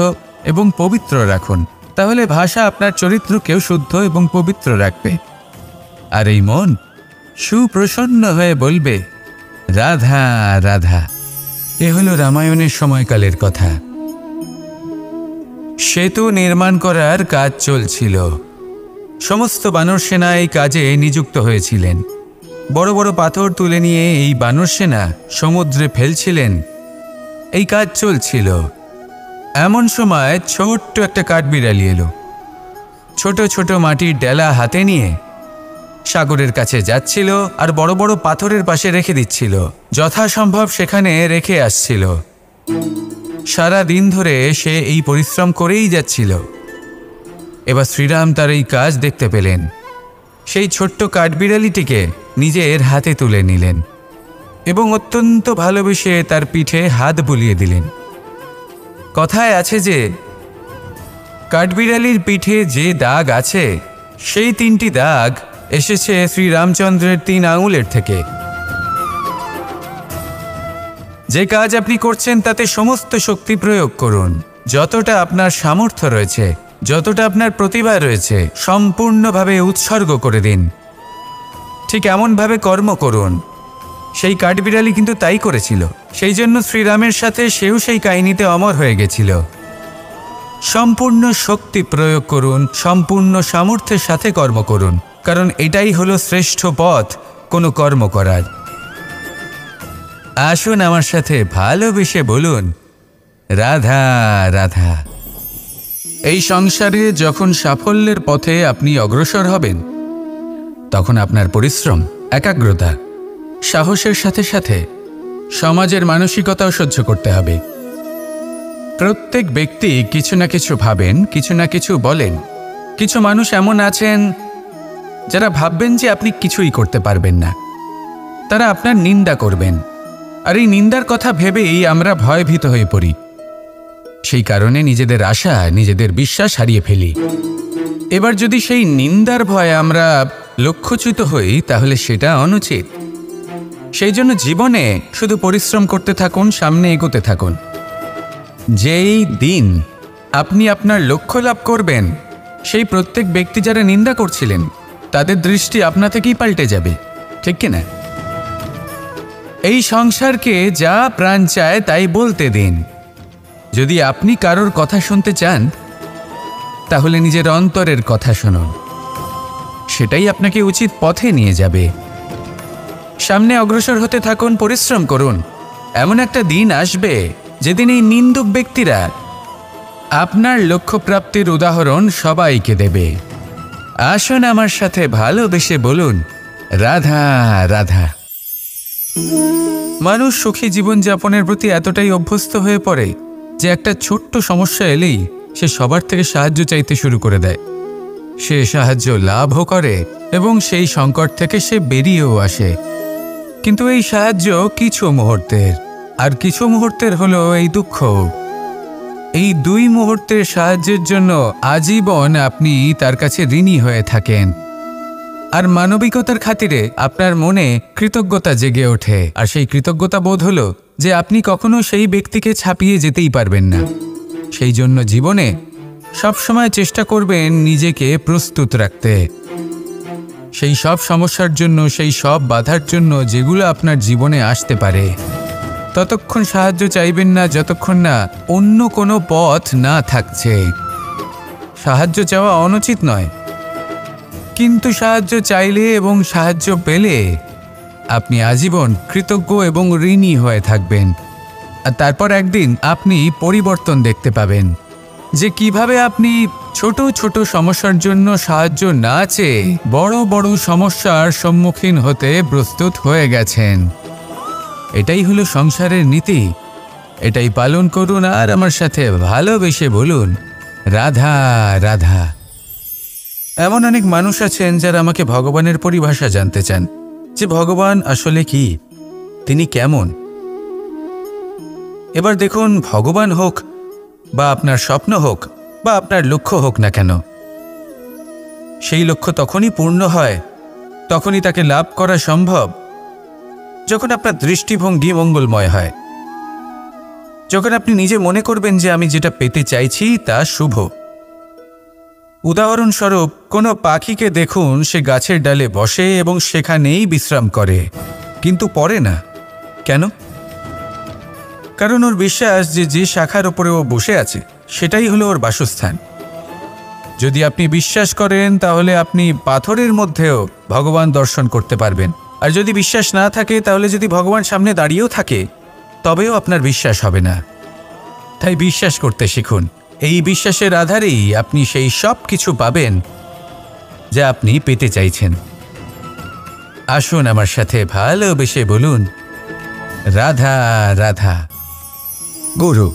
এবং পবিত্র রাখুন, তাহলে ভাষা আপনার চরিত্রকেও শুদ্ধ এবং পবিত্র রাখবে। আর এই মন সুপ্রসন্ন হয়ে বলবে, রাধা রাধা। এ হলো রামায়ণের সময়কালের কথা। সেতু নির্মাণ করার কাজ চলছিল। সমস্ত বানর সেনা এই কাজে নিযুক্ত হয়েছিলেন। বড় বড় পাথর তুলে নিয়ে এই বানর সেনা সমুদ্রে ফেলছিলেন। এই কাজ চলছিল। এমন সময় ছোট্ট একটা কাঠবিড়ালি এলো। ছোট ছোট মাটির ডেলা হাতে নিয়ে সাগরের কাছে যাচ্ছিল, আর বড় বড় পাথরের পাশে রেখে দিচ্ছিল, যথাসম্ভব সেখানে রেখে আসছিল। সারা দিন ধরে সে এই পরিশ্রম করেই যাচ্ছিল। এবার শ্রীরাম তার এই কাজ দেখতে পেলেন। সেই ছোট্ট কাঠবিড়ালিটিকে নিজের হাতে তুলে নিলেন এবং অত্যন্ত ভালোবেসে তার পিঠে হাত বুলিয়ে দিলেন। কথায় আছে যে কাঠবিড়ালির পিঠে যে দাগ আছে, সেই 3টি দাগ এসেছে শ্রীরামচন্দ্রের 3 আঙুলের থেকে। যে কাজ আপনি করছেন তাতে সমস্ত শক্তি প্রয়োগ করুন, যতটা আপনার সামর্থ্য রয়েছে, যতটা আপনার প্রতিভা রয়েছে সম্পূর্ণভাবে উৎসর্গ করে দিন। ঠিক এমনভাবে কর্ম করুন। সেই কাঠবিড়ালি কিন্তু তাই করেছিল। সেই জন্য শ্রীরামের সাথে সেও সেই কাহিনীতে অমর হয়ে গেছিল। সম্পূর্ণ শক্তি প্রয়োগ করুন, সম্পূর্ণ সামর্থ্যের সাথে কর্ম করুন, কারণ এটাই হলো শ্রেষ্ঠ পথ কোনো কর্ম করার। আসুন আমার সাথে ভালোবেসে বলুন, রাধা রাধা। এই সংসারে যখন সাফল্যের পথে আপনি অগ্রসর হবেন, তখন আপনার পরিশ্রম, একাগ্রতা, সাহসের সাথে সাথে সমাজের মানসিকতাও সহ্য করতে হবে। প্রত্যেক ব্যক্তি কিছু না কিছু ভাবেন, কিছু না কিছু বলেন। কিছু মানুষ এমন আছেন যারা ভাববেন যে আপনি কিছুই করতে পারবেন না। তারা আপনার নিন্দা করবেন, আর এই নিন্দার কথা ভেবেই আমরা ভয়ভীত হয়ে পড়ি। সেই কারণে নিজেদের আশা, নিজেদের বিশ্বাস হারিয়ে ফেলি। এবার যদি সেই নিন্দার ভয়ে আমরা লক্ষ্যচ্যুত হই, তাহলে সেটা অনুচিত। সেই জন্য জীবনে শুধু পরিশ্রম করতে থাকুন, সামনে এগোতে থাকুন। যেই দিন আপনি আপনার লক্ষ্য লাভ করবেন, সেই প্রত্যেক ব্যক্তি যারা নিন্দা করছিলেন তাদের দৃষ্টি আপনা থেকেই পাল্টে যাবে, ঠিক কিনা? এই সংসারকে যা প্রাণ চায় তাই বলতে দিন। যদি আপনি কারোর কথা শুনতে চান, তাহলে নিজের অন্তরের কথা শুনুন। সেটাই আপনাকে উচিত পথে নিয়ে যাবে। সামনে অগ্রসর হতে থাকুন, পরিশ্রম করুন। এমন একটা দিন আসবে যেদিন এই নিন্দুক ব্যক্তিরা আপনার লক্ষ্যপ্রাপ্তির উদাহরণ সবাইকে দেবে। আসুন আমার সাথে ভালোবেসে বলুন, রাধা রাধা। মানুষ সুখী জীবনযাপনের প্রতি এতটাই অভ্যস্ত হয়ে পড়ে যে একটা ছোট্ট সমস্যা এলেই সে সবার থেকে সাহায্য চাইতে শুরু করে দেয়। সে সাহায্য লাভও করে এবং সেই সংকট থেকে সে বেরিয়েও আসে। কিন্তু এই সাহায্য কিছু মুহূর্তের, আর কিছু মুহূর্তের হলো এই দুঃখ। এই দুই মুহূর্তের সাহায্যের জন্য আজীবন আপনি তার কাছে ঋণী হয়ে থাকেন। আর মানবিকতার খাতিরে আপনার মনে কৃতজ্ঞতা জেগে ওঠে। আর সেই কৃতজ্ঞতা বোধ হলো যে আপনি কখনো সেই ব্যক্তিকে ছাপিয়ে যেতেই পারবেন না। সেই জন্য জীবনে সবসময় চেষ্টা করবেন নিজেকে প্রস্তুত রাখতে সেই সব সমস্যার জন্য, সেই সব বাধার জন্য যেগুলো আপনার জীবনে আসতে পারে। ততক্ষণ সাহায্য চাইবেন না যতক্ষণ না অন্য কোনো পথ না থাকছে। সাহায্য চাওয়া অনুচিত নয়, কিন্তু সাহায্য চাইলে এবং সাহায্য পেলে আপনি আজীবন কৃতজ্ঞ এবং ঋণী হয়ে থাকবেন। আর তারপর একদিন আপনি পরিবর্তন দেখতে পাবেন যে কিভাবে আপনি ছোট ছোট সমস্যার জন্য সাহায্য না চেয়ে বড় বড় সমস্যার সম্মুখীন হতে প্রস্তুত হয়ে গেছেন। এটাই হলো সংসারের নীতি। এটাই পালন করুন আর আমার সাথে ভালোবেসে বলুন, রাধা রাধা। এমন অনেক মানুষ আছেন যারা আমাকে ভগবানের পরিভাষা জানতে চান, যে ভগবান আসলে কি, তিনি কেমন। এবার দেখুন, ভগবান হোক বা আপনার স্বপ্ন হোক বা আপনার লক্ষ্য হোক না কেন, সেই লক্ষ্য তখনই পূর্ণ হয়, তখনই তাকে লাভ করা সম্ভব যখন আপনার দৃষ্টিভঙ্গি মঙ্গলময় হয়। যখন আপনি নিজে মনে করবেন যে আমি যেটা পেতে চাইছি তা শুভ। উদাহরণস্বরূপ, কোনো পাখিকে দেখুন, সে গাছের ডালে বসে এবং সেখানেই বিশ্রাম করে, কিন্তু পড়ে না। কেন? কারণ ওর বিশ্বাস যে যে শাখার ওপরে ও বসে আছে সেটাই হলো ওর বাসস্থান। যদি আপনি বিশ্বাস করেন তাহলে আপনি পাথরের মধ্যেও ভগবান দর্শন করতে পারবেন। আর যদি বিশ্বাস না থাকে, তাহলে যদি ভগবান সামনে দাঁড়িয়েও থাকে তবেও আপনার বিশ্বাস হবে না। তাই বিশ্বাস করতে শিখুন। এই বিশ্বাসের আধারেই আপনি সেই সব কিছু পাবেন যা আপনি পেতে চাইছেন। আসুন আমার সাথে ভালোবেসে বলুন, রাধা রাধা। গুরু,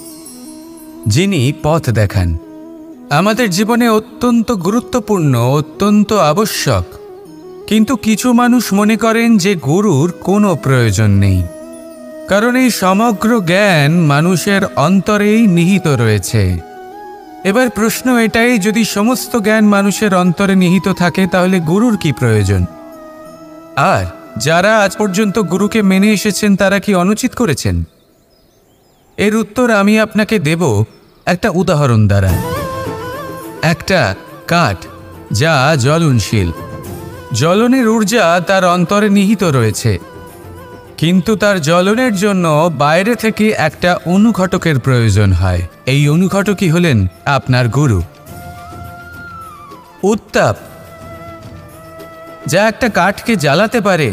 যিনি পথ দেখান, আমাদের জীবনে অত্যন্ত গুরুত্বপূর্ণ, অত্যন্ত আবশ্যক। কিন্তু কিছু মানুষ মনে করেন যে গুরুর কোনো প্রয়োজন নেই, কারণ এই সমগ্র জ্ঞান মানুষের অন্তরেই নিহিত রয়েছে। এবার প্রশ্ন এটাই, যদি সমস্ত জ্ঞান মানুষের অন্তরে নিহিত থাকে তাহলে গুরুর কি প্রয়োজন? আর যারা আজ পর্যন্ত গুরুকে মেনে এসেছেন তারা কি অনুচিত করেছেন? এর উত্তর আমি আপনাকে দেব একটা উদাহরণ দ্বারা। একটা কাঠ যা জ্বলনশীল। জ্বলনের ঊর্জা তার অন্তরে নিহিত রয়েছে, কিন্তু তার জ্বলনের জন্য বাইরে থেকে একটা অনুঘটকের প্রয়োজন হয়। এই অনুঘটকই হলেন আপনার গুরু। উত্তাপ যা একটা কাঠকে জ্বালাতে পারে,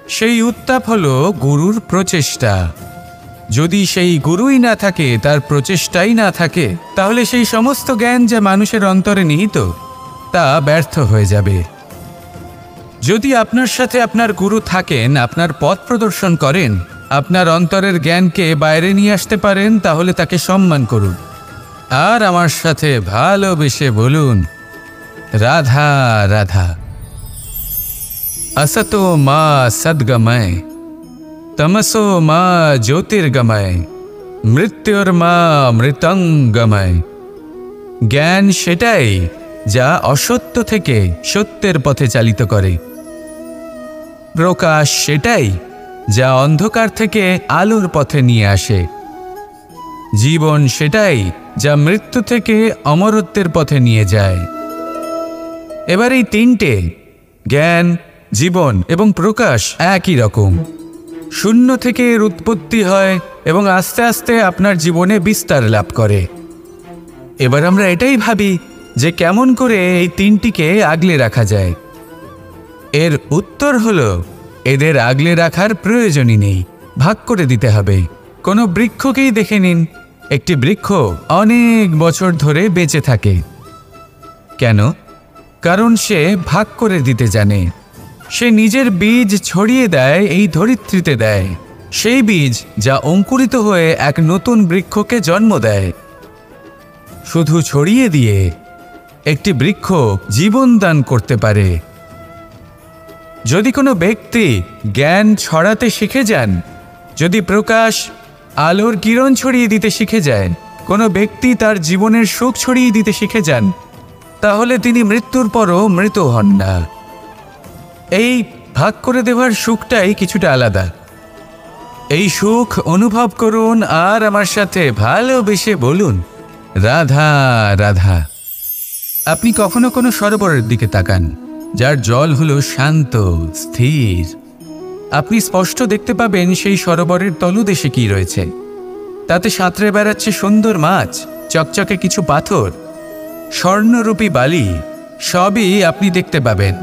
সেই উত্তাপ হলো গুরুর প্রচেষ্টা। যদি সেই গুরুই না থাকে, তার প্রচেষ্টাই না থাকে, তাহলে সেই সমস্ত জ্ঞান যা মানুষের অন্তরে নিহিত তা ব্যর্থ হয়ে যাবে। যদি আপনার সাথে আপনার গুরু থাকেন, আপনার পথ প্রদর্শন করেন, আপনার অন্তরের জ্ঞানকে বাইরে নিয়ে আসতে পারেন, তাহলে তাকে সম্মান করুন আর আমার সাথে ভালোবেসে বলুন, রাধা রাধা। असतो मा सद्गमय, तमसो मा ज्योतिर्गमय, मृत्युर्मा मृतंगमय। জ্ঞান সেটাই যা অসত্য থেকে সত্যের পথে চালিত করে। প্রকাশ সেটাই যা অন্ধকার থেকে আলোর পথে নিয়ে আসে। জীবন সেটাই যা মৃত্যু থেকে অমরত্বের পথে নিয়ে যায়। এবার এই তিনটে, জ্ঞান, জীবন এবং প্রকাশ, একই রকম। শূন্য থেকে এর উৎপত্তি হয় এবং আস্তে আস্তে আপনার জীবনে বিস্তার লাভ করে। এবার আমরা এটাই ভাবি যে কেমন করে এই তিনটিকে আগলে রাখা যায়। এর উত্তর হলো, এদের আগলে রাখার প্রয়োজনই নেই, ভাগ করে দিতে হবে। কোনো বৃক্ষকেই দেখে নিন, একটি বৃক্ষ অনেক বছর ধরে বেঁচে থাকে। কেন? কারণ সে ভাগ করে দিতে জানে। সে নিজের বীজ ছড়িয়ে দেয়, এই ধরিত্রীতে দেয়, সেই বীজ যা অঙ্কুরিত হয়ে এক নতুন বৃক্ষকে জন্ম দেয়। শুধু ছড়িয়ে দিয়ে একটি বৃক্ষ জীবন দান করতে পারে। যদি কোনো ব্যক্তি জ্ঞান ছড়াতে শিখে যান, যদি প্রকাশ, আলোর কিরণ ছড়িয়ে দিতে শিখে যায়, কোনো ব্যক্তি তার জীবনের সুখ ছড়িয়ে দিতে শিখে যান, তাহলে তিনি মৃত্যুর পরও মৃত হন না। এই ভাগ করে দেওয়ার সুখটাই কিছুটা আলাদা। এই সুখ অনুভব করুন আর আমার সাথে ভালোবেসে বলুন, রাধা রাধা। আপনি কখনো কোনো সরোবরের দিকে তাকান, যার জল হলো শান্ত, স্থির। আপনি স্পষ্ট দেখতে পাবেন সেই সরোবরের তলদেশে কি রয়েছে। তাতে সাঁতরে বেড়াচ্ছে সুন্দর মাছ, চকচকে কিছু পাথর, স্বর্ণরূপী বালি, সবই আপনি দেখতে পাবেন।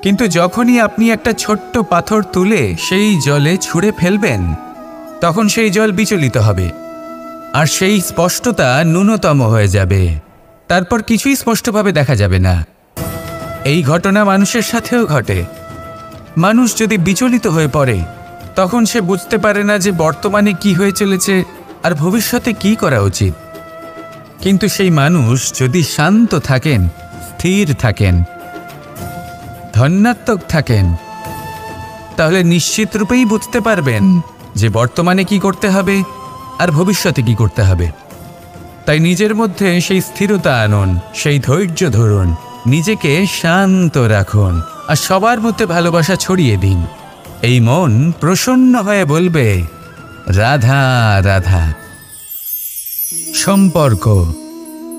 কিন্তু যখনই আপনি একটা ছোট্ট পাথর তুলে সেই জলে ছুঁড়ে ফেলবেন, তখন সেই জল বিচলিত হবে আর সেই স্পষ্টতা ন্যূনতম হয়ে যাবে। তারপর কিছুই স্পষ্টভাবে দেখা যাবে না। এই ঘটনা মানুষের সাথেও ঘটে। মানুষ যদি বিচলিত হয়ে পড়ে, তখন সে বুঝতে পারে না যে বর্তমানে কি হয়ে চলেছে আর ভবিষ্যতে কি করা উচিত। কিন্তু সেই মানুষ যদি শান্ত থাকেন, স্থির থাকেন, ধন্যাত্মক থাকেন, তাহলে নিশ্চিত রূপেই বুঝতে পারবেন যে বর্তমানে কি করতে হবে আর ভবিষ্যতে কি করতে হবে। তাই নিজের মধ্যে সেই স্থিরতা আনুন, সেই ধৈর্য ধরুন, নিজেকে শান্ত রাখুন আর সবার মধ্যে ভালোবাসা ছড়িয়ে দিন। এই মন প্রসন্ন হয়ে বলবে, রাধা রাধা। সম্পর্ক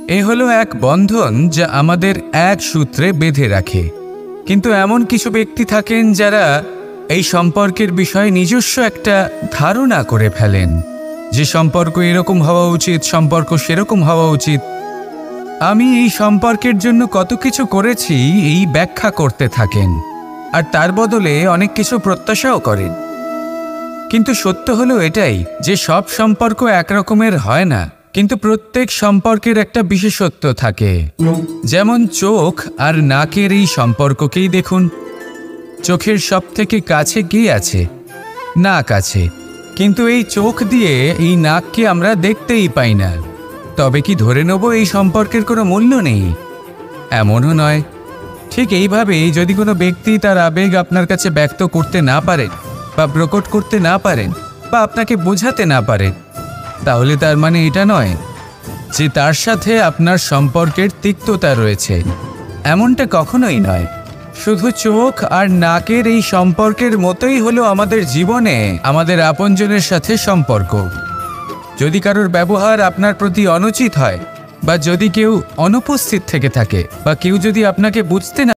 এ হলো এক বন্ধন যা আমাদের এক সূত্রে বেঁধে রাখে। কিন্তু এমন কিছু ব্যক্তি থাকেন যারা এই সম্পর্কের বিষয়ে নিজস্ব একটা ধারণা করে ফেলেন যে সম্পর্ক এরকম হওয়া উচিত, সম্পর্ক সেরকম হওয়া উচিত। আমি এই সম্পর্কের জন্য কত কিছু করেছি এই ব্যাখ্যা করতে থাকেন আর তার বদলে অনেক কিছু প্রত্যাশাও করেন। কিন্তু সত্য হলো এটাই যে সব সম্পর্ক একরকমের হয় না, কিন্তু প্রত্যেক সম্পর্কের একটা বিশেষত্ব থাকে। যেমন চোখ আর নাকের এই সম্পর্ককেই দেখুন। চোখের সব থেকে কাছে কে আছে? নাক আছে। কিন্তু এই চোখ দিয়ে এই নাককে আমরা দেখতেই পাই না। তবে কি ধরে নেব এই সম্পর্কের কোনো মূল্য নেই? এমনও নয়। ঠিক এইভাবেই যদি কোনো ব্যক্তি তার আবেগ আপনার কাছে ব্যক্ত করতে না পারেন বা প্রকট করতে না পারেন বা আপনাকে বোঝাতে না পারেন, তাহলে তার মানে এটা নয় যে তার সাথে আপনার সম্পর্কের তিক্ততা রয়েছে। এমনটা কখনোই নয়। শুধু চোখ আর নাকের এই সম্পর্কের মতোই হলো আমাদের জীবনে আমাদের আপনজনের সাথে সম্পর্ক। যদি কারোর ব্যবহার আপনার প্রতি অনুচিত হয়, বা যদি কেউ অনুপস্থিত থেকে থাকে বা কেউ যদি আপনাকে বুঝতে না